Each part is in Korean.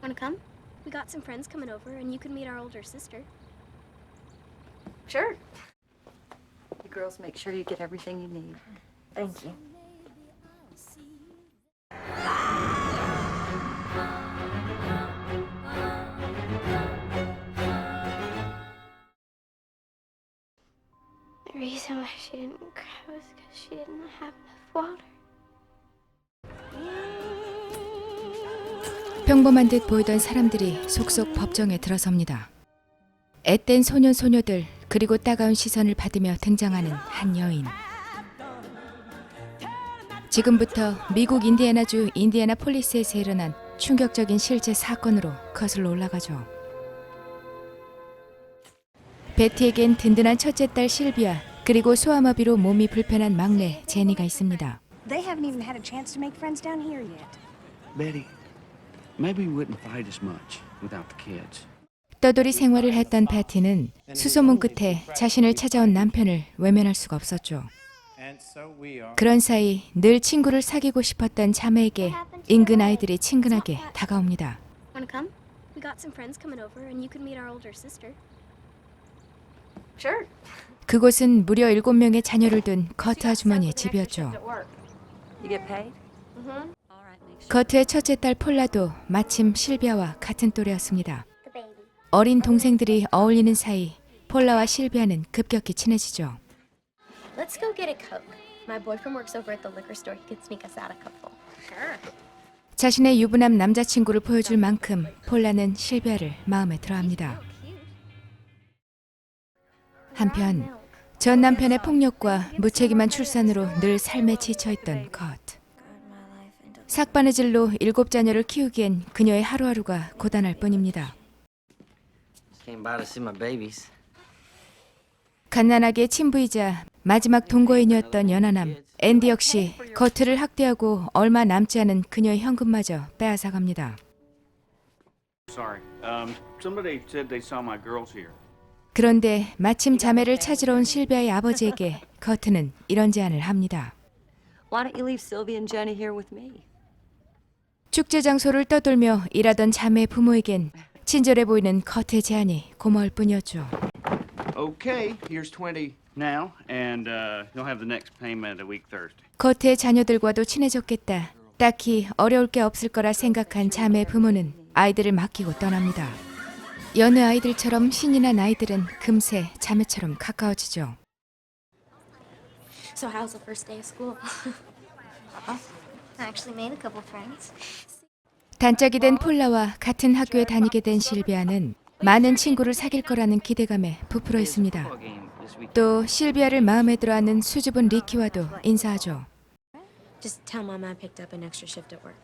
Wanna come? We got some friends coming over, and you can meet our older sister. Sure. You girls make sure you get everything you need. Thank you. The reason why she didn't cry was because she didn't have enough water. 평범한 듯 보이던 사람들이 속속 법정에 들어섭니다. 앳된 소년 소녀들 그리고 따가운 시선을 받으며 등장하는 한 여인. 지금부터 미국 인디애나주 인디애나폴리스에서 일어난 충격적인 실제 사건으로 거슬러 올라가죠. 베티에겐 든든한 첫째 딸 실비아 그리고 소아마비로 몸이 불편한 막내 제니가 있습니다. They haven't even had a chance to make friends down here yet. Betty, maybe we wouldn't fight as much without the kids. 떠돌이 생활을 했던 베티는 수소문 끝에 자신을 찾아온 남편을 외면할 수가 없었죠. 그런 사이 늘 친구를 사귀고 싶었던 자매에게 인근 아이들이 친근하게 다가옵니다. Wanna come? We got some friends coming over, and you can meet our older sister. Sure. 그곳은 무려 7명의 자녀를 둔 커트 아주머니의 집이었죠. You get paid? All right, make sure. 커트의 첫째 딸 폴라도 마침 실비아와 같은 또래였습니다. The baby. 어린 동생들이 어울리는 사이 폴라와 실비아는 급격히 친해지죠. Let's go get a Coke. My boyfriend works over at the liquor store. He could sneak us out a couple. Sure. 자신의 유부남 남자친구를 보여줄 만큼 폴라는 실비아를 마음에 들어합니다. 한편 전 남편의 폭력과 무책임한 출산으로 늘 삶에 지쳐있던 커트. 삭바느질로 7자녀를 키우기엔 그녀의 하루하루가 고단할 뿐입니다. Came by to see my babies. 갓난아기의 친부이자 마지막 동거인이었던 연하남 앤디 역시 커트를 학대하고 얼마 남지 않은 그녀의 현금마저 빼앗아갑니다. Sorry. Somebody said they saw my girls here. 그런데 마침 자매를 찾으러 온 실비아의 아버지에게 커트는 이런 제안을 합니다. Why don't you leave Sylvia and Jenny here with me? 축제 장소를 떠돌며 일하던 자매 부모에겐 친절해 보이는 커트의 제안이 고마울 뿐이었죠. Okay, here's 20 now, and you'll have the next payment a week Thursday. 커트의 자녀들과도 친해졌겠다. 딱히 어려울 게 없을 거라 생각한 자매 부모는 아이들을 맡기고 떠납니다. 여느 아이들처럼 신이 난 아이들은 금세 자매처럼 가까워지죠. So how's the first day of school? I actually made a couple friends. 단짝이 된 폴라와 같은 학교에 다니게 된 실비아는 많은 친구를 사귈 거라는 기대감에 부풀어 있습니다. Football game this week. 또 실비아를 마음에 들어하는 수줍은 리키와도 인사하죠. Just tell Mom I picked up an extra shift at work.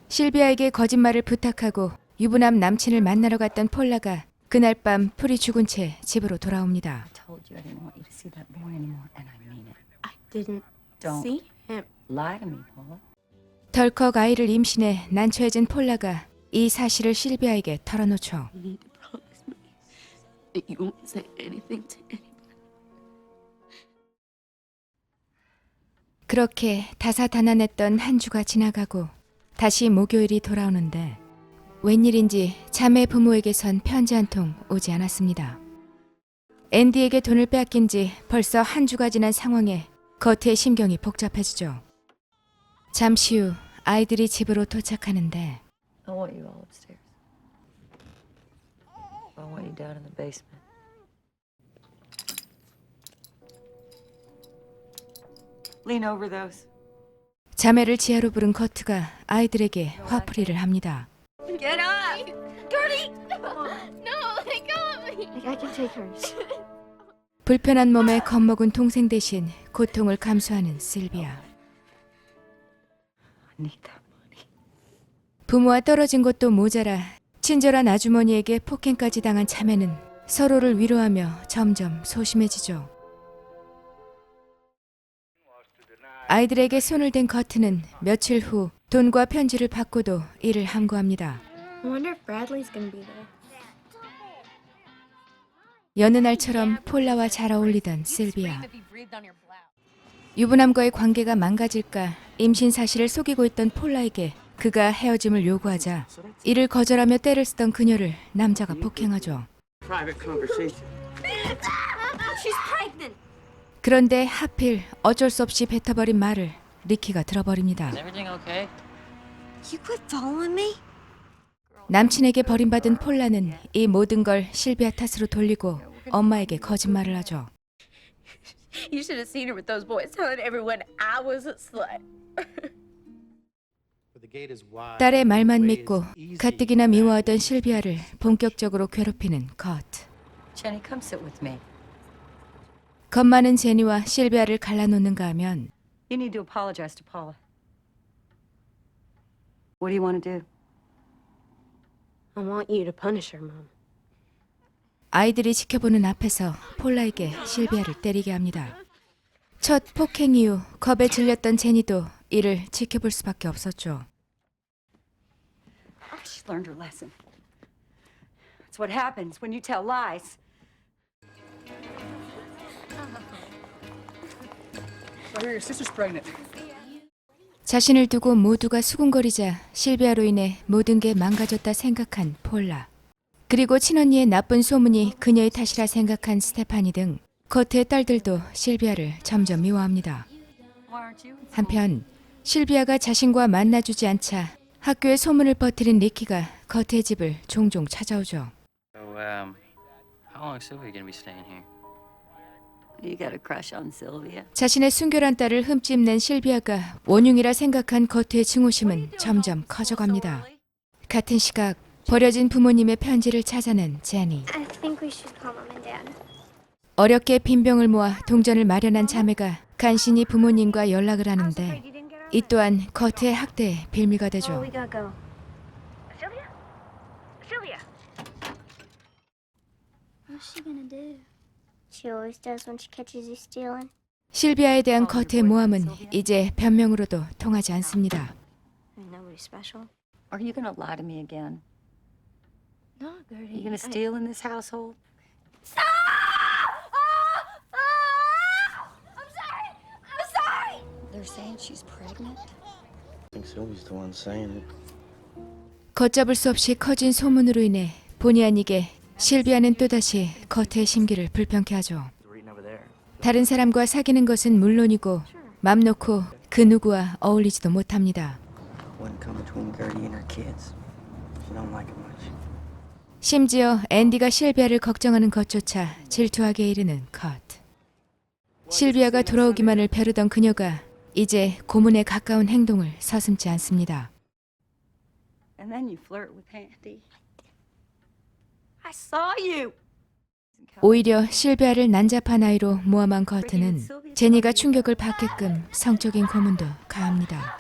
실비아에게 거짓말을 부탁하고 유부남 남친을 만나러 갔던 폴라가 그날 밤 풀이 죽은 채 집으로 돌아옵니다. I told you I didn't want you to see that boy anymore, and I mean it. I didn't Don't see him. lie to me, Paula. 덜컥 아이를 임신해 난처해진 폴라가 이 사실을 실비아에게 털어놓죠. You need to promise me that you won't say anything to anyone. 그렇게 다사다난했던 한 주가 지나가고 다시 목요일이 돌아오는데 웬일인지 자매 부모에게선 편지 한 통 오지 않았습니다. 앤디에게 돈을 빼앗긴 지 벌써 한 주가 지난 상황에 커트의 심경이 복잡해지죠. 잠시 후 아이들이 집으로 도착하는데 I want you all upstairs. I want you down in the basement. Lean over those. 자매를 지하로 부른 커트가 아이들에게 화풀이를 합니다. Get up! Gertie! No, let go of me. I can take hers. 불편한 몸에 겁먹은 동생 대신 고통을 감수하는 실비아. I need that money. 부모와 떨어진 것도 모자라 친절한 아주머니에게 폭행까지 당한 자매는 서로를 위로하며 점점 소심해지죠. 아이들에게 손을 댄 커트는 며칠 후 돈과 편지를 받고도 이를 함구합니다. I wonder if Bradley's gonna be there. 여느 날처럼 폴라와 잘 어울리던 실비아. 유부남과의 관계가 망가질까 임신 사실을 속이고 있던 폴라에게 그가 헤어짐을 요구하자 이를 거절하며 때를 쓰던 그녀를 남자가 폭행하죠. Private conversation. 그런데 하필 어쩔 수 없이 뱉어버린 말을 리키가 들어버립니다. Is everything okay? You quit following me? 남친에게 버림받은 폴라는 이 모든 걸 실비아 탓으로 돌리고 엄마에게 거짓말을 하죠. You should have seen her with those boys telling everyone I was a slut. 딸의 말만 믿고 가뜩이나 미워하던 실비아를 본격적으로 괴롭히는 커트. Jenny, come sit with me. 겁 많은 제니와 실비아를 갈라놓는가 하면 You need to apologize to Paula. What do you want to do? I want you to punish her, Mom. 아이들이 지켜보는 앞에서 폴라에게 실비아를 때리게 합니다. 첫 폭행 이후 겁에 질렸던 제니도 이를 지켜볼 수밖에 없었죠. She's learned her lesson. That's what happens when you tell lies. I hear your sister's pregnant. 자신을 두고 모두가 수군거리자 실비아로 인해 모든 게 망가졌다 생각한 폴라. 그리고 친언니의 나쁜 소문이 그녀의 탓이라 생각한 스테파니 등 커트의 딸들도 실비아를 점점 미워합니다. Why aren't you? 한편 실비아가 자신과 만나주지 않자 학교에 소문을 퍼뜨린 리키가 커트의 집을 종종 찾아오죠. So, how long is Sylvia gonna be staying here? You got a crush on Sylvia? 자신의 순결한 딸을 흠집낸 실비아가 원흉이라 생각한 커트의 증오심은 점점 커져갑니다. 같은 시각 버려진 부모님의 편지를 찾아낸 제니. I think we should call Mom and Dad. 어렵게 빈병을 모아 동전을 마련한 자매가 간신히 부모님과 연락을 하는데 이 또한 커트의 학대의 빌미가 되죠. We gotta go. Sylvia? Sylvia! What's she gonna do? She always does when she catches you stealing. 실비아에 대한 커트의 모함은 이제 변명으로도 통하지 않습니다. Ain't nobody special. Are you going to lie to me again? No, Are Gertie. you going to steal in this household? I'm sorry. They're saying she's pregnant? I think Sylvia's the one saying it. 걷잡을 수 없이 커진 소문으로 인해 본의 아니게 실비아는 또다시 커트의 심기를 불편케 하죠. Reading over there. 다른 사람과 사귀는 것은 물론이고 맘 놓고 그 누구와 어울리지도 못합니다. Wouldn't come between Gertie and her kids. She don't like it much. 심지어 앤디가 실비아를 걱정하는 것조차 질투하게 이르는 커트. 실비아가 돌아오기만을 벼르던 그녀가 이제 고문에 가까운 행동을 서슴지 않습니다. And then you flirt with Andy. I saw you. 오히려 실비아를 난잡한 아이로 모함한 커트는 제니가 충격을 받게끔 성적인 고문도 가합니다.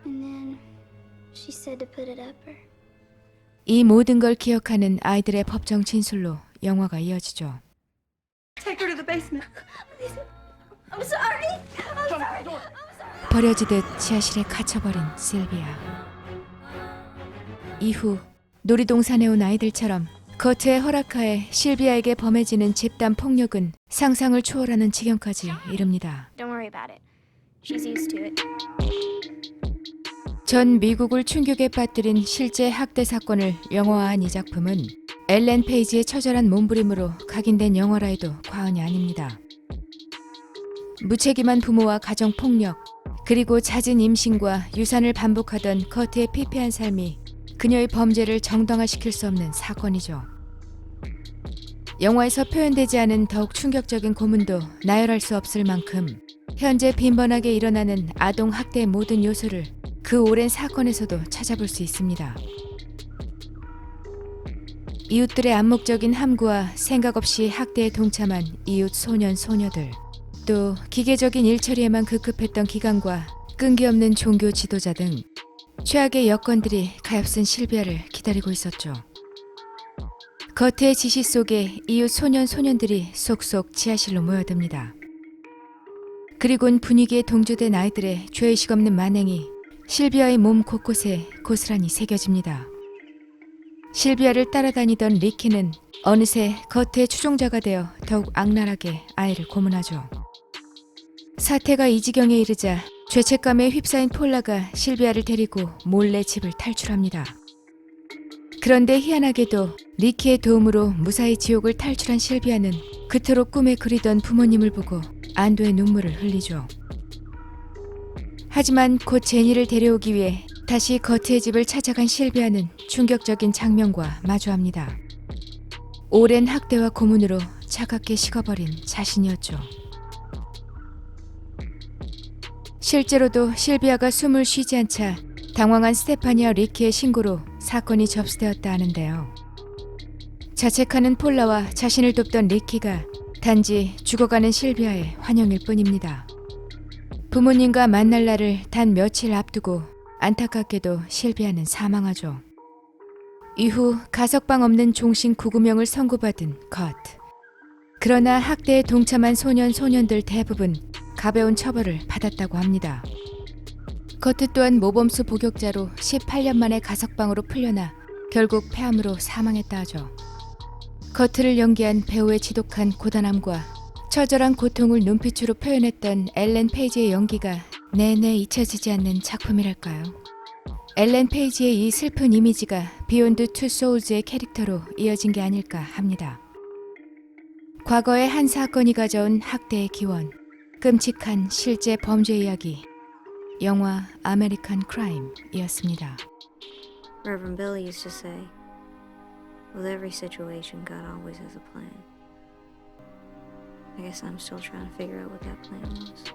And then she said to put it up her. 이 모든 걸 기억하는 아이들의 법정 진술로 영화가 이어지죠. Take her to the basement. I'm sorry. I'm sorry. 버려지듯 지하실에 갇혀버린 실비아. 이후 놀이동산에 온 아이들처럼 커트의 허락하에 실비아에게 범해지는 집단 폭력은 상상을 초월하는 지경까지 이릅니다. Don't worry about it. She's used to it. 전 미국을 충격에 빠뜨린 실제 학대 사건을 영화화한 이 작품은 엘렌 페이지의 처절한 몸부림으로 각인된 영화라 해도 과언이 아닙니다. 무책임한 부모와 가정폭력, 그리고 잦은 임신과 유산을 반복하던 커트의 피폐한 삶이 그녀의 범죄를 정당화시킬 수 없는 사건이죠. 영화에서 표현되지 않은 더욱 충격적인 고문도 나열할 수 없을 만큼 현재 빈번하게 일어나는 아동 학대의 모든 요소를 그 오랜 사건에서도 찾아볼 수 있습니다. 이웃들의 암묵적인 함구와 생각 없이 학대에 동참한 이웃 소년 소녀들, 또 기계적인 일처리에만 급급했던 기관과 끈기 없는 종교 지도자 등 최악의 여건들이 가엾은 실비아를 기다리고 있었죠. 겉의 지시 속에 이웃 소년 소년들이 속속 지하실로 모여듭니다. 그리곤 분위기에 동조된 아이들의 죄의식 없는 만행이 실비아의 몸 곳곳에 고스란히 새겨집니다. 실비아를 따라다니던 리키는 어느새 겉의 추종자가 되어 더욱 악랄하게 아이를 고문하죠. 사태가 이 지경에 이르자 죄책감에 휩싸인 폴라가 실비아를 데리고 몰래 집을 탈출합니다. 그런데 희한하게도 리키의 도움으로 무사히 지옥을 탈출한 실비아는 그토록 꿈에 그리던 부모님을 보고 안도의 눈물을 흘리죠. 하지만 곧 제니를 데려오기 위해 다시 거트의 집을 찾아간 실비아는 충격적인 장면과 마주합니다. 오랜 학대와 고문으로 차갑게 식어버린 자신이었죠. 실제로도 실비아가 숨을 쉬지 않자 당황한 스테파니와 리키의 신고로 사건이 접수되었다 하는데요. 자책하는 폴라와 자신을 돕던 리키가 단지 죽어가는 실비아의 환영일 뿐입니다. 부모님과 만날 날을 단 며칠 앞두고 안타깝게도 실비아는 사망하죠. 이후 가석방 없는 종신 구구명을 선고받은 컷. 그러나 학대에 동참한 소년들 대부분 가벼운 처벌을 받았다고 합니다. 커트 또한 모범수 복역자로 18년 만에 가석방으로 풀려나 결국 폐암으로 사망했다 하죠. 커트를 연기한 배우의 지독한 고단함과 처절한 고통을 눈빛으로 표현했던 엘렌 페이지의 연기가 내내 잊혀지지 않는 작품이랄까요. 엘렌 페이지의 이 슬픈 이미지가 비욘드 투 소울즈의 캐릭터로 이어진 게 아닐까 합니다. 과거의 한 사건이 가져온 학대의 기원, 끔찍한 실제 범죄 이야기, 영화 아메리칸 크라임이었습니다. Reverend Billy used to say, with every situation, God always has a plan. I guess I'm still trying to figure out what that plan was.